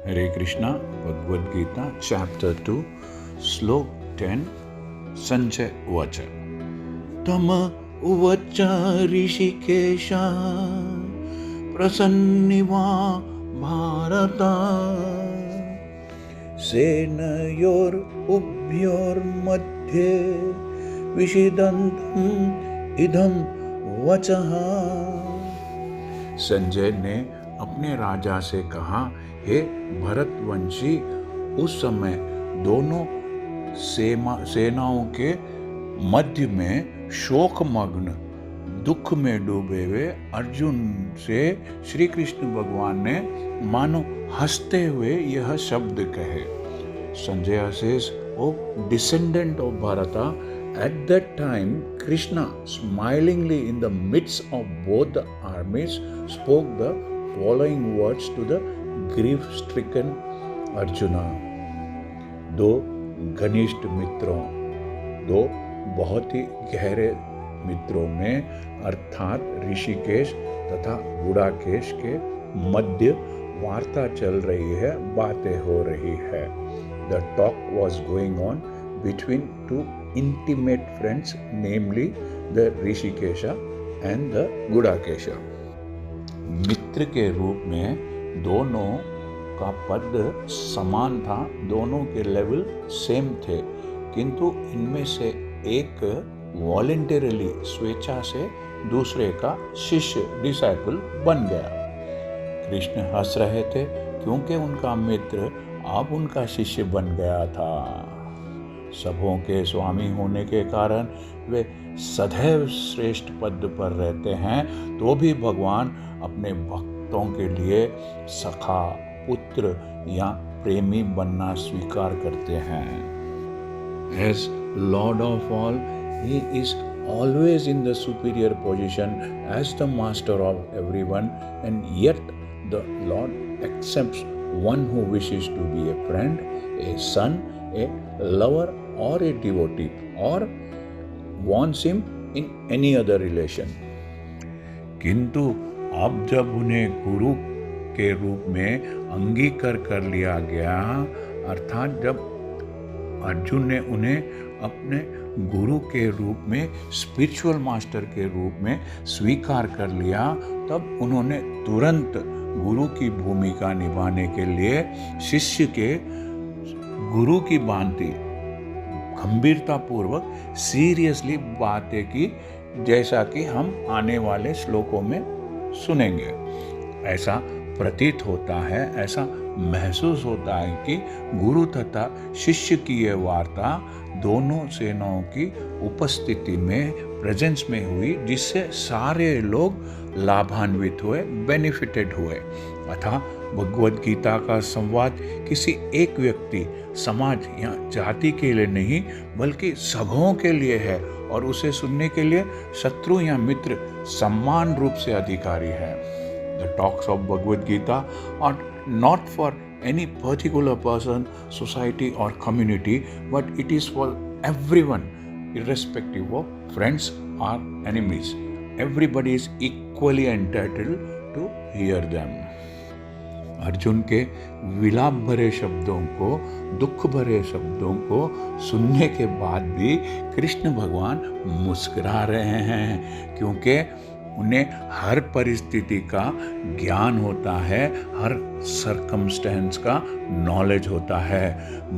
हरे Krishna Bhagavad Gita chapter 2 श्लोक 10 संजय उवाच तम उवाच ऋषिकेशा प्रसन्निवा भारत सेनयोरुभयोर्मध्ये विषिदन्तम् इदं वचः। संजय ने अपने राजा से कहा, हे भरतवंशी, उस समय दोनों सेनाओं के मध्य में शोकमग्न दुख में डूबे हुए अर्जुन से श्री कृष्ण भगवान ने मानो हंसते हुए यह शब्द कहे। Sanjaya says, O descendant of Bharata, at that time Krishna smilingly in the midst of both the armies spoke the following words to the grief-stricken Arjuna. दो घनिष्ठ मित्रों, दो बहुत ही गहरे मित्रों में अर्थात ऋषिकेश तथा गुड़ाकेश के मध्य वार्ता चल रही है, बातें हो रही है। The talk was going on between two intimate friends, namely the Rishikesha and the Gudakesha. मित्र के रूप में दोनों का पद समान था, दोनों के लेवल सेम थे, किंतु इनमें से एक वॉलंटरली स्वेच्छा से दूसरे का शिष्य डिसाइपल बन गया। कृष्ण हंस रहे थे क्योंकि उनका मित्र अब उनका शिष्य बन गया था। सबों के स्वामी होने के कारण वे सदैव श्रेष्ठ पद पर रहते हैं, तो भी भगवान अपने भक्तों के लिए सखा, पुत्र या प्रेमी बनना स्वीकार करते हैं। As Lord of all, He is always in the superior position as the master of everyone, and yet the Lord accepts one who wishes to be a friend, a son, a lover or a devotee, or wants him in any other relation. किंतु अब जब उन्हें गुरु के रूप में अंगीकार कर लिया गया, अर्थात जब अर्जुन ने उन्हें अपने गुरु के रूप में, स्पिरिचुअल मास्टर के रूप में स्वीकार कर लिया, तब उन्होंने तुरंत गुरु की भूमिका निभाने के लिए शिष्य के गुरु की भांति गंभीरता पूर्वक सीरियसली बातें की, जैसा कि हम आने वाले श्लोकों में सुनेंगे। ऐसा प्रतीत होता है, ऐसा महसूस होता है कि गुरु तथा शिष्य की यह वार्ता दोनों सेनाओं की उपस्थिति में, प्रेजेंस में हुई, जिससे सारे लोग लाभान्वित हुए, बेनिफिटेड हुए। अतः भगवद गीता का संवाद किसी एक व्यक्ति, समाज या जाति के लिए नहीं, बल्कि सबों के लिए है, और उसे सुनने के लिए शत्रु या मित्र समान रूप से अधिकारी है। The talks of Bhagavad Gita are not for any particular person, society or community, but it is for everyone, irrespective of friends or enemies. Everybody is equally entitled to hear them. Arjun के विलाप भरे शब्दों को, दुख भरे शब्दों को सुनने के बाद भी कृष्ण भगवान मुस्कुरा रहे हैं, क्योंकि उन्हें हर परिस्थिति का ज्ञान होता है, हर सर्कमस्टेंस का नॉलेज होता है।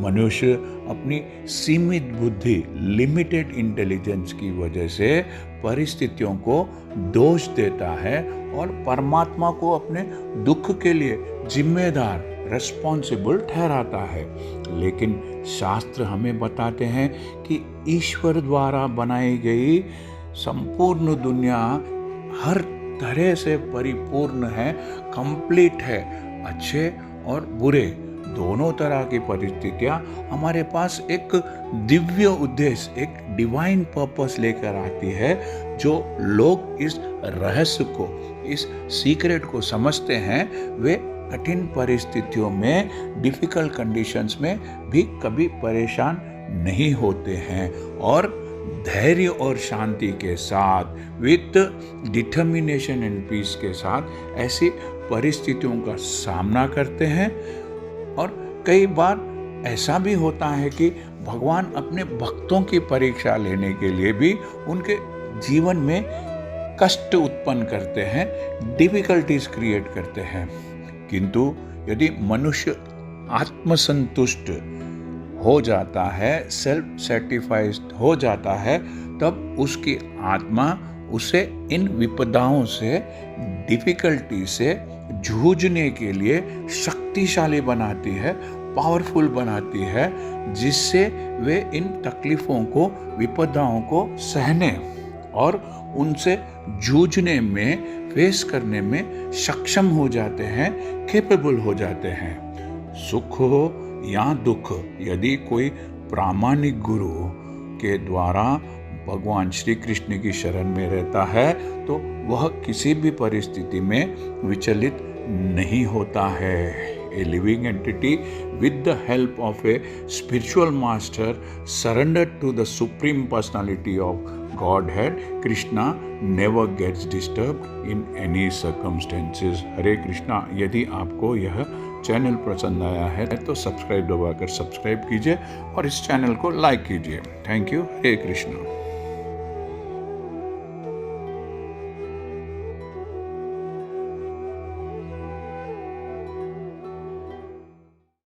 मनुष्य अपनी सीमित बुद्धि, लिमिटेड इंटेलिजेंस की वजह से परिस्थितियों को दोष देता है और परमात्मा को अपने दुख के लिए जिम्मेदार, रिस्पॉन्सिबल ठहराता है। लेकिन शास्त्र हमें बताते हैं कि ईश्वर द्वारा बनाई गई संपूर्ण दुनिया हर तरह से परिपूर्ण है, कंप्लीट है। अच्छे और बुरे दोनों तरह की परिस्थितियाँ हमारे पास एक दिव्य उद्देश्य, एक डिवाइन पर्पस लेकर आती है। जो लोग इस रहस्य को, इस सीक्रेट को समझते हैं, वे कठिन परिस्थितियों में, डिफिकल्ट कंडीशंस में भी कभी परेशान नहीं होते हैं, और धैर्य और शांति के साथ, विथ डिटर्मिनेशन एंड पीस के साथ ऐसी परिस्थितियों का सामना करते हैं और कई बार ऐसा भी होता है कि भगवान अपने भक्तों की परीक्षा लेने के लिए भी उनके जीवन में कष्ट उत्पन्न करते हैं, डिफिकल्टीज क्रिएट करते हैं। किंतु यदि मनुष्य आत्मसंतुष्ट हो जाता है, सेल्फ सेटिस्फाइड हो जाता है, तब उसकी आत्मा उसे इन विपदाओं से, डिफिकल्टी से जूझने के लिए शक्तिशाली बनाती है, पावरफुल बनाती है, जिससे वे इन तकलीफों को, विपदाओं को सहने और उनसे जूझने में, फेस करने में सक्षम हो जाते हैं, कैपेबल हो जाते हैं। सुख हो या दुख, यदि कोई प्रामाणिक गुरु के द्वारा भगवान श्री कृष्ण की शरण में रहता है तो वह किसी भी परिस्थिति में विचलित नहीं होता है। A living entity with the help of a spiritual master surrendered to the supreme personality of Godhead, Krishna never gets disturbed in any circumstances. हरे कृष्णा। यदि आपको यह चैनल पसंद आया है तो सब्सक्राइब दबाकर सब्सक्राइब कीजिए और इस चैनल को लाइक कीजिए। Thank you. हरे कृष्णा।